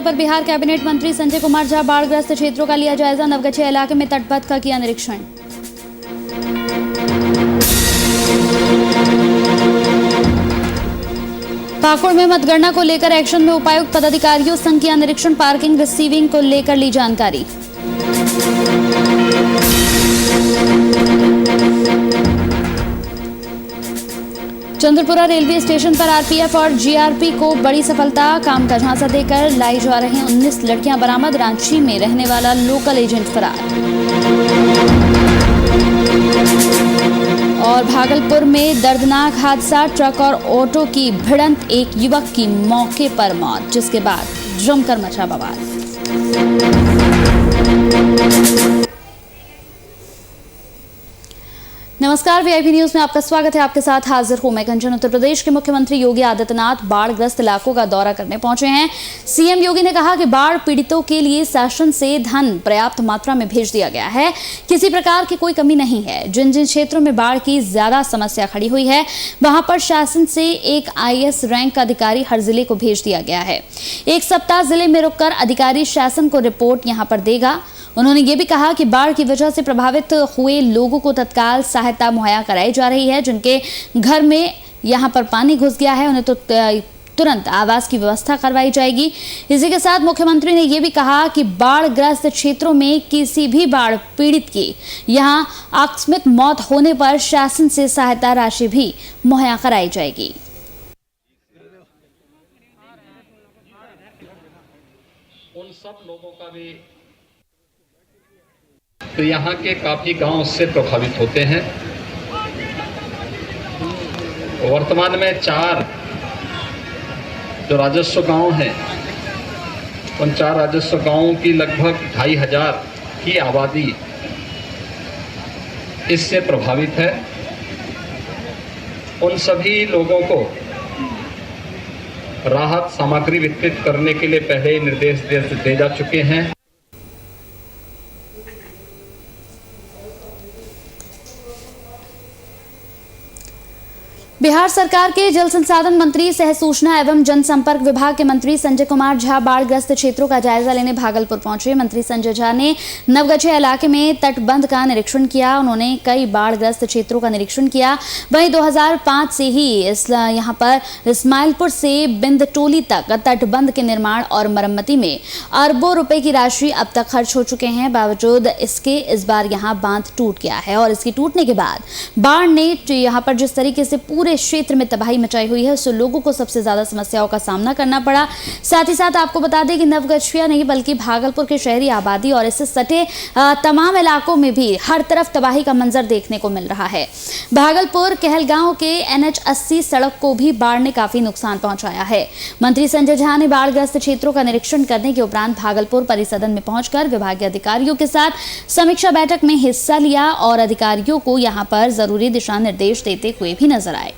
पर बिहार कैबिनेट मंत्री संजय कुमार झा बाढ़ग्रस्त क्षेत्रों का लिया जायजा। नवगछिया इलाके में तटबंध का किया निरीक्षण। पाकुड़ में मतगणना को लेकर एक्शन में उपायुक्त पदाधिकारियों संघ किया निरीक्षण। पार्किंग रिसीविंग को लेकर ली जानकारी। चंद्रपुरा रेलवे स्टेशन पर आरपीएफ और जीआरपी को बड़ी सफलता। काम का झांसा देकर लाई जा रही 19 लड़कियां बरामद। रांची में रहने वाला लोकल एजेंट फरार। और भागलपुर में दर्दनाक हादसा, ट्रक और ऑटो की भिड़ंत, एक युवक की मौके पर मौत, जिसके बाद जमकर मचा बवाल। नमस्कार, वीआईपी न्यूज में आपका स्वागत है। आपके साथ हाजिर हूं मैं कंचन। उत्तर प्रदेश के मुख्यमंत्री योगी आदित्यनाथ बाढ़ग्रस्त इलाकों का दौरा करने पहुंचे हैं। सीएम योगी ने कहा कि बाढ़ पीड़ितों के लिए शासन से धन पर्याप्त मात्रा में भेज दिया गया है, किसी प्रकार की कोई कमी नहीं है। जिन जिन क्षेत्रों में बाढ़ की ज्यादा समस्या खड़ी हुई है, वहां पर शासन से एक आईएएस रैंक का अधिकारी हर जिले को भेज दिया गया है। एक सप्ताह जिले में रुककर अधिकारी शासन को रिपोर्ट यहां पर देगा। उन्होंने ये भी कहा कि बाढ़ की वजह से प्रभावित हुए लोगों को तत्काल सहायता मुहैया कराई जा रही है। जिनके घर में यहां पर पानी घुस गया है, उन्हें तो तुरंत आवास की व्यवस्था करवाई जाएगी। इसी के साथ मुख्यमंत्री ने यह भी कहा कि बाढ़ग्रस्त क्षेत्रों में किसी भी बाढ़ पीड़ित की यहां आकस्मिक मौत होने पर शासन से सहायता राशि भी मुहैया कराई जाएगी। उन सब लोगों का भी तो यहाँ के काफी गांव इससे प्रभावित होते हैं। वर्तमान में 4 जो राजस्व गांव हैं, उन 4 राजस्व गांवों की लगभग 2500 की आबादी इससे प्रभावित है। उन सभी लोगों को राहत सामग्री वितरित करने के लिए पहले निर्देश दे जा चुके हैं। बिहार सरकार के जल संसाधन मंत्री सह सूचना एवं जनसंपर्क विभाग के मंत्री संजय कुमार झा बाढ़ग्रस्त क्षेत्रों का जायजा लेने भागलपुर पहुंचे। मंत्री संजय झा ने नवगछिया इलाके में तटबंध का निरीक्षण किया। उन्होंने कई बाढ़ग्रस्त क्षेत्रों का निरीक्षण किया। वहीं 2005 से ही यहां पर इस्माइलपुर से बिंदटोली तक तटबंध के निर्माण और मरम्मती में अरबों रुपए की राशि अब तक खर्च हो चुके हैं। बावजूद इसके इस बार यहां बांध टूट गया है और इसकी टूटने के बाद बाढ़ ने यहां पर जिस तरीके से पूरे क्षेत्र में तबाही मचाई हुई है, उससे लोगों को सबसे ज्यादा समस्याओं का सामना करना पड़ा। साथ ही साथ आपको बता दें कि नवगछिया नहीं बल्कि भागलपुर के शहरी आबादी और इससे सटे तमाम इलाकों में भी हर तरफ तबाही का मंजर देखने को मिल रहा है। भागलपुर कहलगांव के NH 80 सड़क को भी बाढ़ ने काफी नुकसान पहुंचाया है। मंत्री संजय झा ने बाढ़ग्रस्त क्षेत्रों का निरीक्षण करने के उपरांत भागलपुर परिसदन में पहुंचकर विभागीय अधिकारियों के साथ समीक्षा बैठक में हिस्सा लिया और अधिकारियों को यहां पर जरूरी दिशा निर्देश देते हुए भी नजर आए।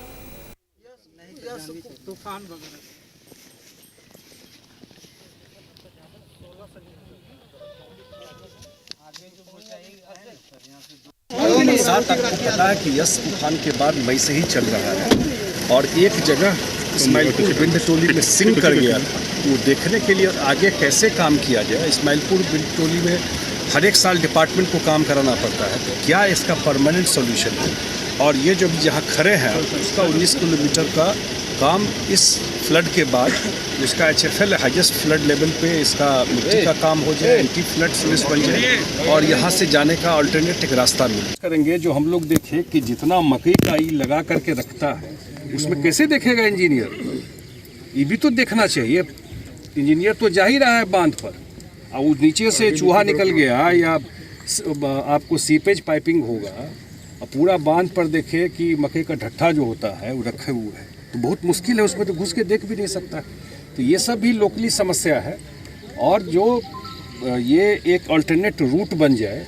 साथ आपको पता है कि यस तूफान के बाद मई से ही चल रहा है और एक जगह इस्माइलपुर बिंदटोली में सिंक कर गया था। वो देखने के लिए आगे कैसे काम किया जाए, इस्माइलपुर बिंदटोली में हर एक साल डिपार्टमेंट को काम कराना पड़ता है, तो क्या इसका परमानेंट सॉल्यूशन है। और ये जो जहाँ खड़े हैं उसका 19 किलोमीटर का काम इस फ्लड के बाद उसका HFL हाईएस्ट फ्लड लेवल पे इसका मिट्टी का काम हो जाए, एंटी फ्लड सर्विस बन जाए और यहाँ से जाने का अल्टरनेट एक रास्ता मिले करेंगे। जो हम लोग देखें कि जितना मकई का ई लगा करके रखता है उसमें कैसे देखेगा इंजीनियर, ये भी तो देखना चाहिए। इंजीनियर तो जा ही रहा है बांध पर, और वो नीचे से चूहा निकल गया या आपको सीपेज पाइपिंग होगा और पूरा बांध पर देखे कि मकई का ढट्ठा जो होता है वो रखे हुए है, तो बहुत मुश्किल है, उसमें तो घुस के देख भी नहीं सकता। तो ये सब भी लोकली समस्या है। और जो ये एक अल्टरनेट रूट बन जाए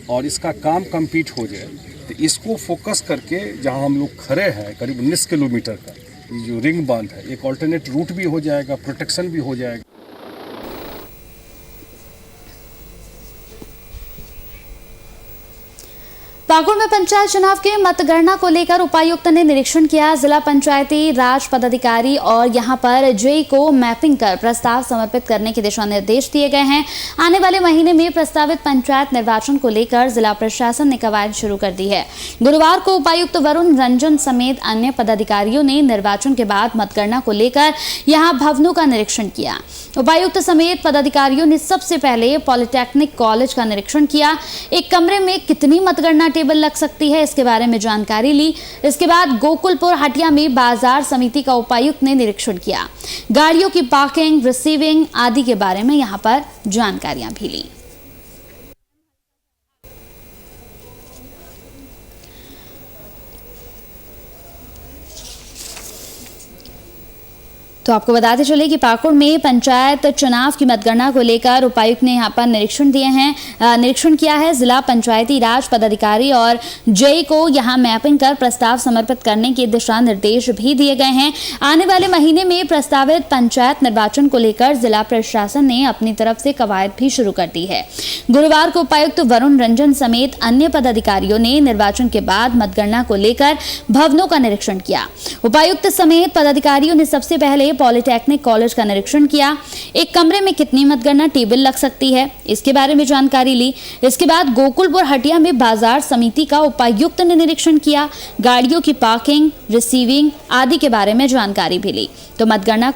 और इसका काम कंप्लीट हो जाए, तो इसको फोकस करके जहां हम लोग खड़े हैं करीब 19 किलोमीटर का जो रिंग बांध है, एक अल्टरनेट रूट भी हो जाएगा, प्रोटेक्शन भी हो जाएगा। पाकुड़ में पंचायत चुनाव के मतगणना को लेकर उपायुक्त ने निरीक्षण किया। जिला पंचायती राज पदाधिकारी और यहां पर जेई को मैपिंग कर प्रस्ताव समर्पित करने के दिशा निर्देश दिए गए हैं। आने वाले महीने में प्रस्तावित पंचायत निर्वाचन को लेकर जिला प्रशासन ने कवायद शुरू कर दी है। गुरुवार को उपायुक्त वरुण रंजन समेत अन्य पदाधिकारियों ने निर्वाचन के बाद मतगणना को लेकर यहां भवनों का निरीक्षण किया। उपायुक्त समेत पदाधिकारियों ने सबसे पहले पॉलिटेक्निक कॉलेज का निरीक्षण किया। एक कमरे में कितनी मतगणना टेबल लग सकती है, इसके बारे में जानकारी ली। इसके बाद गोकुलपुर हटिया में बाजार समिति का उपायुक्त ने निरीक्षण किया। गाड़ियों की पार्किंग, रिसीविंग आदि के बारे में यहां पर जानकारियां भी ली। तो आपको बताते चले कि पाकुड़ में पंचायत चुनाव की मतगणना को लेकर उपायुक्त ने यहां पर निरीक्षण किया है। जिला पंचायती राज पदाधिकारी और जेई को यहां मैपिंग कर प्रस्ताव समर्पित करने के दिशा निर्देश भी दिए गए हैं। आने वाले महीने में प्रस्तावित पंचायत निर्वाचन को लेकर जिला प्रशासन ने अपनी तरफ से कवायद भी शुरू कर दी है। गुरुवार को उपायुक्त वरुण रंजन समेत अन्य पदाधिकारियों ने निर्वाचन के बाद मतगणना को लेकर भवनों का निरीक्षण किया। उपायुक्त समेत पदाधिकारियों ने सबसे पहले पॉलिटेक्निक कॉलेज का निरीक्षण किया। एक कमरे में कितनी मतगणना टेबल लग सकती है, इसके बारे में जानकारी ली। इसके बाद गोकुलपुर हटिया में बाजार समिति का उपायुक्त ने निरीक्षण किया। गाड़ियों की पार्किंग, रिसीविंग आदि के बारे में जानकारी भी ली। तो मतगणना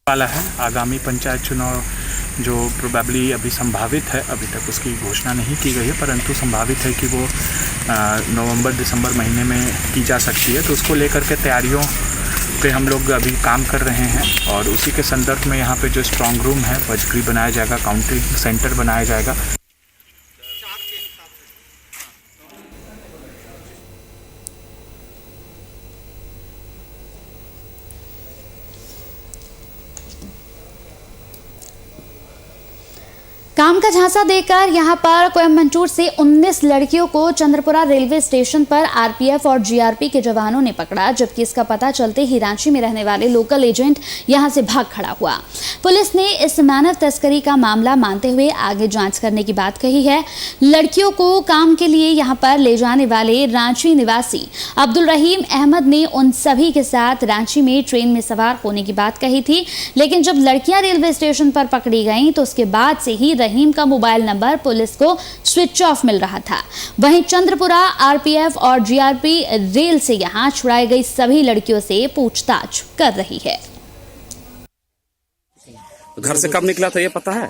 वाला है। आगामी पंचायत चुनाव जो प्रोबेबली अभी संभावित है, अभी तक उसकी घोषणा नहीं की गई है, परंतु संभावित है कि वो नवंबर-दिसंबर महीने में की जा सकती है। तो उसको लेकर के तैयारियों पे हम लोग अभी काम कर रहे हैं और उसी के संदर्भ में यहाँ पे जो स्ट्रांग रूम है वजगृह बनाया जाएगा, काउंटिंग सेंटर बनाया जाएगा। काम का झांसा देकर यहां पर कोयम्बटूर से 19 लड़कियों को चंद्रपुरा रेलवे स्टेशन पर आरपीएफ और जीआरपी के जवानों ने पकड़ा, जबकि इसका पता चलते ही रांची में रहने वाले लोकल एजेंट यहां से भाग खड़ा हुआ। पुलिस ने इस मानव तस्करी का मामला मानते हुए आगे जांच करने की बात कही है। लड़कियों को काम के लिए यहां पर ले जाने वाले रांची निवासी अब्दुल रहीम अहमद ने उन सभी के साथ रांची में ट्रेन में सवार होने की बात कही थी, लेकिन जब लड़कियां रेलवे स्टेशन पर पकड़ी गईं तो उसके बाद से ही रहीम का मोबाइल नंबर पुलिस को स्विच ऑफ मिल रहा था। वहीं चंद्रपुरा आरपीएफ और जीआरपी रेल से यहां छुड़ाई गई सभी लड़कियों से पूछताछ कर रही है। घर से कब निकला था ये पता है?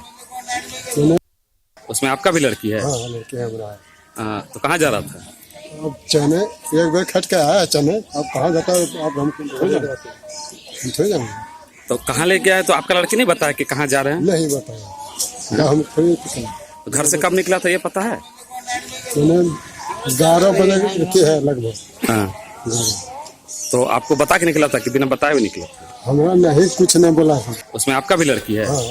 उसमें आपका भी लड़की है? हाँ, लड़की है मेरा। तो कहाँ जा रहा था? अब चने एक बार खट के आया चने, अब कहाँ जाता है आप हमको थोड़ी जाएंगे। तो कहाँ लेके आए? तो आपका लड़की नहीं बताया कि कहाँ जा रहे हैं? नहीं बताया। हम तो घर से कब निकला था ये पता है? 11 बजे की है लगभग। हाँ। तो आपको बता के निकला था कि बिना बताए हुए निकला? हमारा नहीं, कुछ नहीं बोला था। उसमें आपका भी लड़की है? हाँ,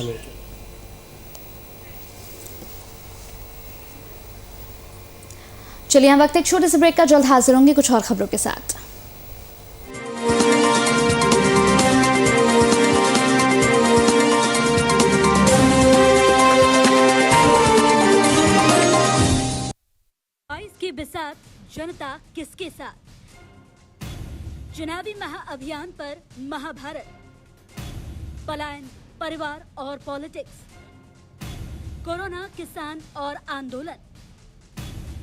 चलिए हम वक्त एक छोटे से ब्रेक का, जल्द हाजिर होंगे कुछ और खबरों के साथ। के बिसात जनता किसके साथ? चुनावी महाअभियान पर महाभारत, पलायन, परिवार और पॉलिटिक्स, कोरोना, किसान और आंदोलन,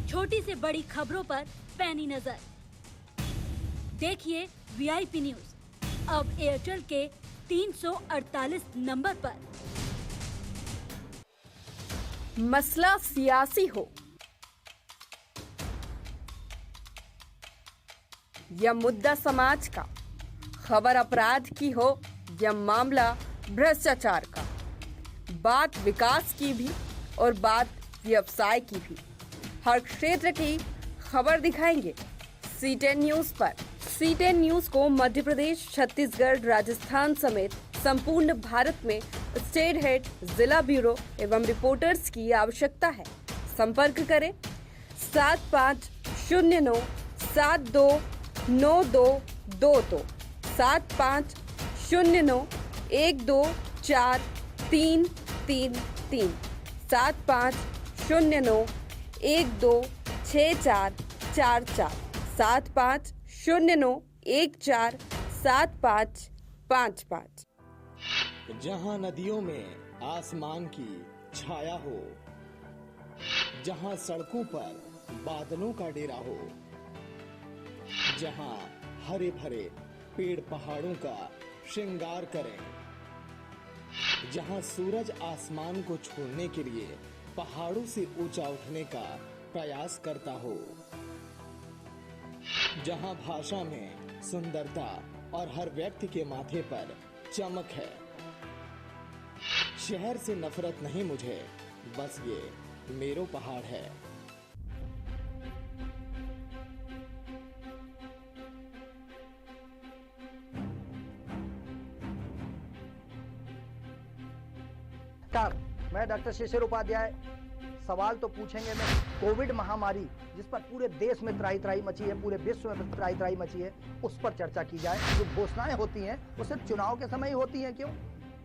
छोटी से बड़ी खबरों पर पैनी नजर। देखिए वीआईपी न्यूज अब एयरटेल के 348 नंबर पर। मसला सियासी हो या मुद्दा समाज का, खबर अपराध की हो या मामला भ्रष्टाचार का, बात विकास की भी और बात व्यवसाय की भी, हर क्षेत्र की खबर दिखाएंगे C10 न्यूज पर। C10 न्यूज को मध्य प्रदेश, छत्तीसगढ़, राजस्थान समेत संपूर्ण भारत में स्टेट हेड, जिला ब्यूरो एवं रिपोर्टर्स की आवश्यकता है। संपर्क करें 7509 72 9222 7509124333 7509126444 7509147555। जहाँ नदियों में आसमान की छाया हो, जहाँ सड़कों पर बादलों का डेरा हो, जहाँ हरे भरे पेड़ पहाड़ों का श्रृंगार करें, जहाँ सूरज आसमान को छोड़ने के लिए पहाड़ों से ऊंचा उठने का प्रयास करता हो, जहाँ भाषा में सुंदरता और हर व्यक्ति के माथे पर चमक है। शहर से नफरत नहीं मुझे, बस ये मेरो पहाड़ है। मैं डॉक्टर शिशिर उपाध्याय। सवाल तो पूछेंगे मैं। कोविड महामारी जिस पर पूरे देश में त्राही मची है, पूरे विश्व में त्राही मची है, उस पर चर्चा की जाए। जो घोषणाएं होती हैं वो सिर्फ चुनाव के समय ही होती हैं। क्यों?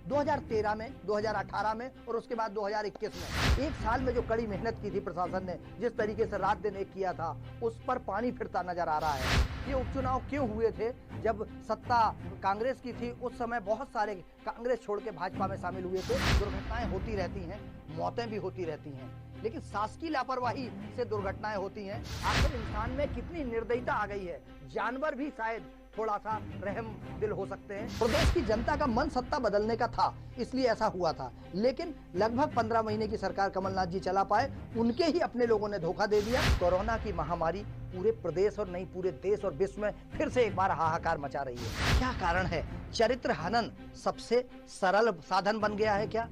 2013 में, 2018 में और उसके बाद 2021 में, एक साल में जो कड़ी मेहनत की थी प्रशासन ने, जिस तरीके से रात दिन एक किया था, उस पर पानी फिरता नजर आ रहा है। ये उपचुनाव क्यों हुए थे? जब सत्ता कांग्रेस की थी उस समय बहुत सारे कांग्रेस छोड़ के भाजपा में शामिल हुए थे। दुर्घटनाएं होती रहती हैं, मौतें भी होती रहती हैं, लेकिन शासकीय लापरवाही से दुर्घटनाएं होती हैं। आखिर इंसान में कितनी निर्दयता आ गई है। जानवर भी शायद थोड़ा सा रहम दिल हो सकते हैं। प्रदेश की जनता का मन सत्ता बदलने का था, इसलिए ऐसा हुआ था। लेकिन लगभग 15 महीने की सरकार कमलनाथ जी चला पाए, उनके ही अपने लोगों ने धोखा दे दिया। कोरोना की महामारी पूरे प्रदेश और नहीं पूरे देश और विश्व में फिर से एक बार हाहाकार मचा रही है। क्या कारण है? चरित्र हनन सबसे सरल साधन बन गया है क्या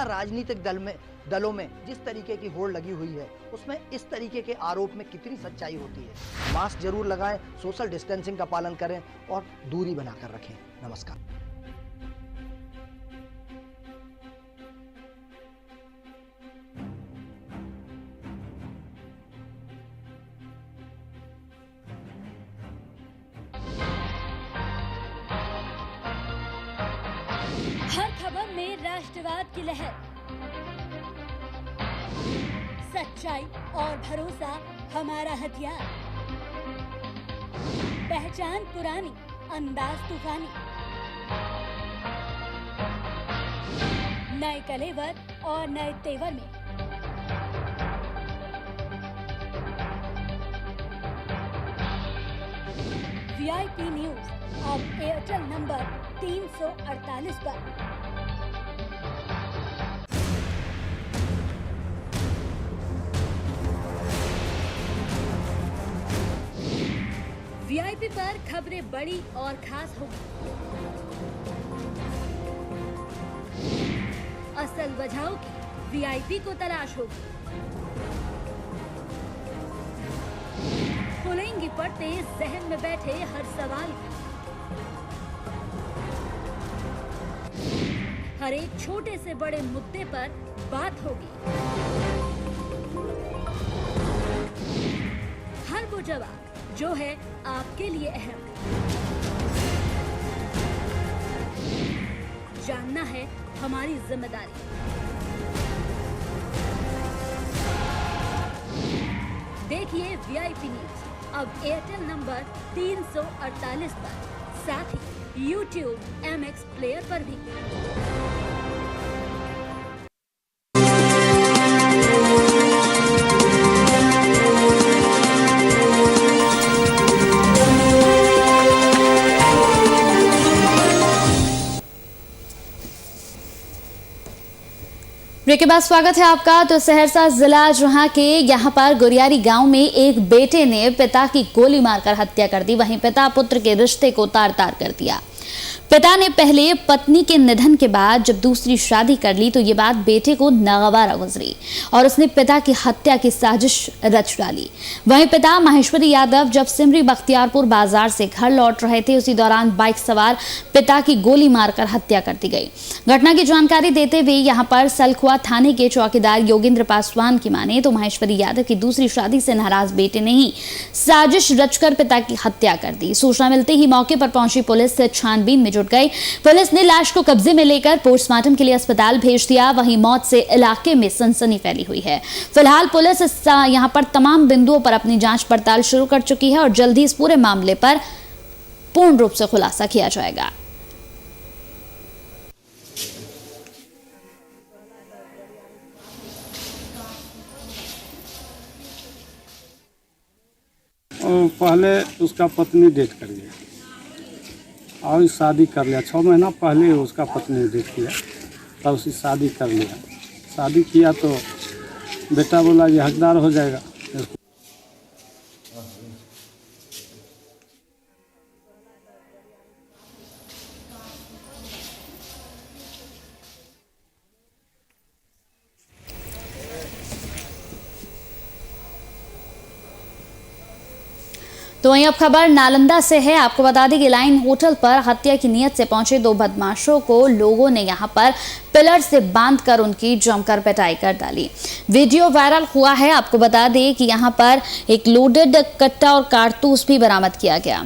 राजनीतिक दलों में जिस तरीके की होड़ लगी हुई है, उसमें इस तरीके के आरोप में कितनी सच्चाई होती है? मास्क जरूर लगाएं, सोशल डिस्टेंसिंग का पालन करें और दूरी बनाकर रखें। नमस्कार। हर खबर में राष्ट्रवाद की लहर, सच्चाई और भरोसा हमारा हथियार। पहचान पुरानी, अंदाज तूफानी, नए कलेवर और नए तेवर में। VIP न्यूज अब एयरटेल नंबर 348 पर। VIP पर खबरें बड़ी और खास होगी। असल वजहों की VIP को तलाश होगी। खुलेंगी पड़ते जहन में बैठे हर सवाल की। हर एक छोटे से बड़े मुद्दे पर बात होगी। हर वो जवाब जो है आपके लिए अहम। जानना है हमारी जिम्मेदारी। देखिए VIP न्यूज अब एयरटेल नंबर 348 पर, साथ ही YouTube MX प्लेयर पर भी। ब्रेक के बाद स्वागत है आपका। तो सहरसा जिला जहां के यहां पर गुरियारी गांव में एक बेटे ने पिता की गोली मारकर हत्या कर दी, वहीं पिता पुत्र के रिश्ते को तार तार कर दिया। पिता ने पहले पत्नी के निधन के बाद जब दूसरी शादी कर ली तो ये बात बेटे को नागवारा गुजरी और उसने पिता की हत्या की साजिश रच डाली। वहीं पिता महेश्वरी यादव जब सिमरी बख्तियारपुर बाजार से घर लौट रहे थे, उसी दौरान बाइक सवार पिता की गोली मारकर हत्या कर दी गई। घटना की जानकारी देते हुए यहां पर सलखुआ थाने के चौकीदार योगेंद्र पासवान की माने तो महेश्वरी यादव की दूसरी शादी से नाराज बेटे ने ही साजिश रचकर पिता की हत्या कर दी। सूचना मिलते ही मौके पर पहुंची पुलिस छानबीन में जुट गई। पुलिस ने लाश को कब्जे में लेकर पोस्टमार्टम के लिए अस्पताल भेज दिया। वहीं मौत से इलाके में सनसनी फैली हुई है। फिलहाल पुलिस यहां पर तमाम बिंदुओं पर अपनी जांच पड़ताल शुरू कर चुकी है और जल्द ही इस पूरे मामले पर पूर्ण रूप से खुलासा किया जाएगा। पहले उसका पत्नी डेट कर गया और शादी कर लिया। 6 महीना पहले उसका पत्नी डेट किया, तब उसकी शादी कर लिया। शादी किया तो बेटा बोला ये हकदार हो जाएगा। तो वहीं अब खबर नालंदा से है। आपको बता दें कि लाइन होटल पर हत्या की नीयत से पहुंचे 2 बदमाशों को लोगों ने यहां पर पिलर से बांधकर उनकी जमकर पिटाई कर डाली। वीडियो वायरल हुआ है। आपको बता दें कि यहां पर एक लोडेड कट्टा और कारतूस भी बरामद किया गया।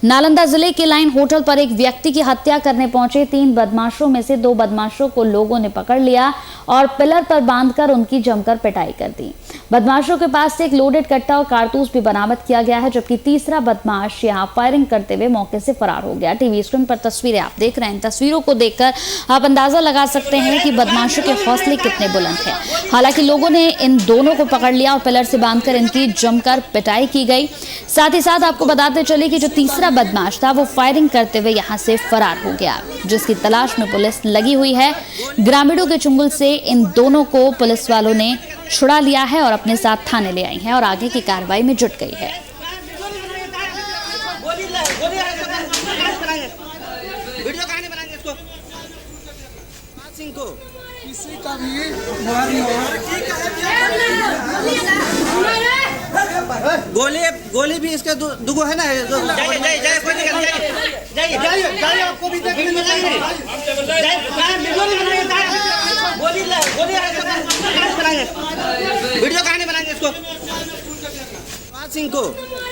नालंदा जिले के लाइन होटल पर एक व्यक्ति की हत्या करने पहुंचे 3 बदमाशों में से 2 बदमाशों को लोगों ने पकड़ लिया और पिलर पर बांधकर उनकी जमकर पिटाई कर दी। बदमाशों के पास से एक लोडेड कट्टा और कारतूस भी बरामद किया गया है, जबकि तीसरा बदमाश यहां फायरिंग करते हुए मौके से फरार हो गया। टीवी स्क्रीन पर तस्वीरें आप देख रहे हैं। तस्वीरों को देखकर आप अंदाजा लगा सकते हैं कि बदमाशों के हौसले कितने बुलंद हैं। हालांकि लोगों ने इन दोनों को पकड़ लिया और पिलर से बांधकर इनकी जमकर पिटाई की गई। साथ ही साथ आपको बताते चले कि जो तीसरा बदमाश था वो फायरिंग करते हुए यहां से फरार हो गया, जिसकी तलाश में पुलिस लगी हुई है। ग्रामीणों के चुंगल से इन दोनों को पुलिस वालों ने छुड़ा लिया है और अपने साथ थाने ले आई है और आगे की कार्रवाई में जुट गई है। वीडियो कहानी बनाएंगे इसको सिंह को किसी का भी गोली भी इसके दुगो है ना। जाइए कोई नहीं, जाइए आपको भी देखने मिलेंगे। वीडियो कहानी बनाएंगे इसको सिंह को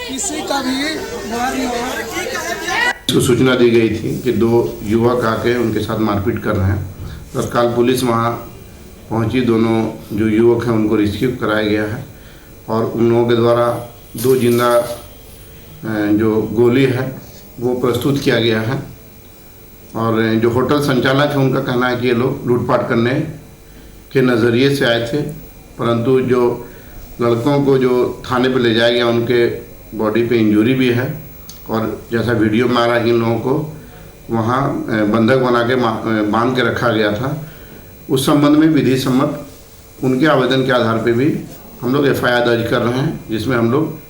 किसी का भी इसको सूचना दी गई थी कि 2 युवक आके उनके साथ मारपीट कर रहे हैं। तत्काल पुलिस वहां पहुंची। दोनों जो युवक हैं उनको रेस्क्यू कराया गया है और उन लोगों के द्वारा 2 जिंदा जो गोली है वो प्रस्तुत किया गया है। और जो होटल संचालक है उनका कहना है कि ये लोग लूटपाट करने के नज़रिए से आए थे, परंतु जो लड़कों को जो थाने पे ले जाया गया उनके बॉडी पे इंजरी भी है और जैसा वीडियो में आ रहा है इन लोगों को वहाँ बंधक बना के बांध के रखा गया था। उस संबंध में विधि सम्मत उनके आवेदन के आधार पे भी हम लोग FIR दर्ज कर रहे हैं, जिसमें हम लोग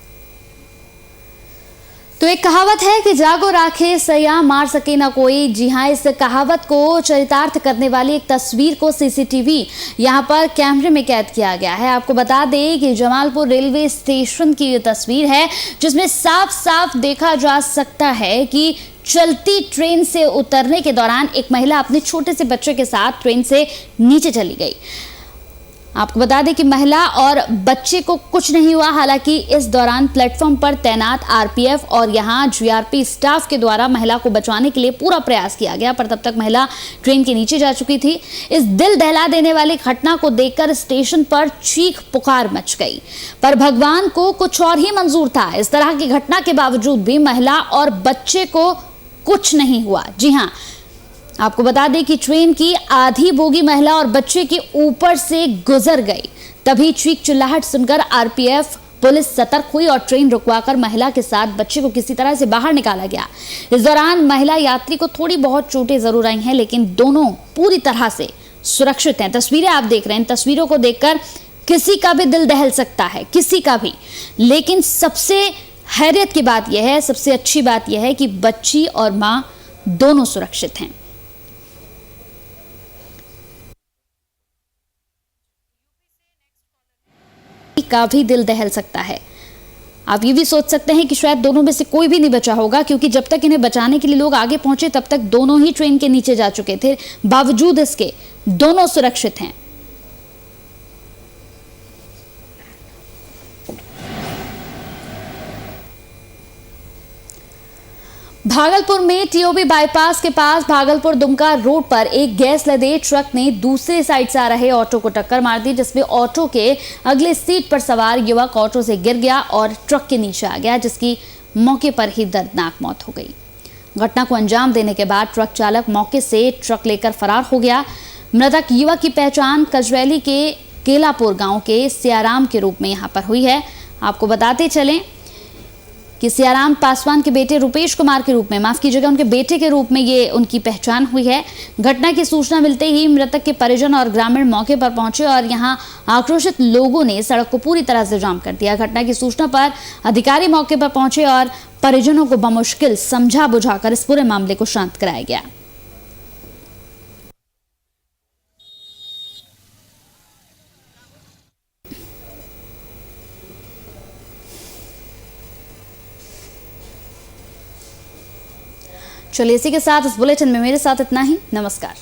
तो एक कहावत है कि जागो राखे सया मार सके ना कोई। जी हाँ, इस कहावत को चरितार्थ करने वाली एक तस्वीर को CCTV यहाँ पर कैमरे में कैद किया गया है। आपको बता दें कि जमालपुर रेलवे स्टेशन की ये तस्वीर है, जिसमें साफ साफ देखा जा सकता है कि चलती ट्रेन से उतरने के दौरान एक महिला अपने छोटे से बच्चे के साथ ट्रेन से नीचे चली गई। आपको बता दें कि महिला और बच्चे को कुछ नहीं हुआ। हालांकि इस दौरान प्लेटफॉर्म पर तैनात RPF और यहां GRP स्टाफ के द्वारा महिला को बचाने के लिए पूरा प्रयास किया गया, पर तब तक महिला ट्रेन के नीचे जा चुकी थी। इस दिल दहला देने वाली घटना को देखकर स्टेशन पर चीख पुकार मच गई, पर भगवान को कुछ और ही मंजूर था। इस तरह की घटना के बावजूद भी महिला और बच्चे को कुछ नहीं हुआ। जी हाँ, आपको बता दें कि ट्रेन की आधी बोगी महिला और बच्चे के ऊपर से गुजर गई। तभी चीख चिल्लाहट सुनकर RPF पुलिस सतर्क हुई और ट्रेन रुकवाकर महिला के साथ बच्चे को किसी तरह से बाहर निकाला गया। इस दौरान महिला यात्री को थोड़ी बहुत चोटें जरूर आई हैं, लेकिन दोनों पूरी तरह से सुरक्षित हैं। तस्वीरें आप देख रहे हैं। तस्वीरों को देखकर किसी का भी दिल दहल सकता है, किसी का भी। लेकिन सबसे हैरत की बात यह है, सबसे अच्छी बात यह है कि बच्ची और माँ दोनों सुरक्षित हैं। का भी दिल दहल सकता है। आप ये भी सोच सकते हैं कि शायद दोनों में से कोई भी नहीं बचा होगा, क्योंकि जब तक इन्हें बचाने के लिए लोग आगे पहुंचे तब तक दोनों ही ट्रेन के नीचे जा चुके थे। बावजूद इसके दोनों सुरक्षित हैं। भागलपुर में टीओबी बाईपास के पास भागलपुर दुमका रोड पर एक गैस लदे ट्रक ने दूसरे साइड से आ रहे ऑटो को टक्कर मार दी, जिसमें ऑटो के अगले सीट पर सवार युवक ऑटो से गिर गया और ट्रक के नीचे आ गया, जिसकी मौके पर ही दर्दनाक मौत हो गई। घटना को अंजाम देने के बाद ट्रक चालक मौके से ट्रक लेकर फरार हो गया। मृतक युवक की पहचान कजरैली के केलापुर गांव के सियाराम के रूप में यहां पर हुई है। आपको बताते चलें कि सियाराम पासवान के बेटे रुपेश कुमार के रूप में, माफ कीजिएगा, उनके बेटे के रूप में ये उनकी पहचान हुई है। घटना की सूचना मिलते ही मृतक के परिजन और ग्रामीण मौके पर पहुंचे और यहां आक्रोशित लोगों ने सड़क को पूरी तरह से जाम कर दिया। घटना की सूचना पर अधिकारी मौके पर पहुंचे और परिजनों को बमुश्किल समझा बुझाकर इस पूरे मामले को शांत कराया गया। चलिए, इसी के साथ इस बुलेटिन में मेरे साथ इतना ही। नमस्कार।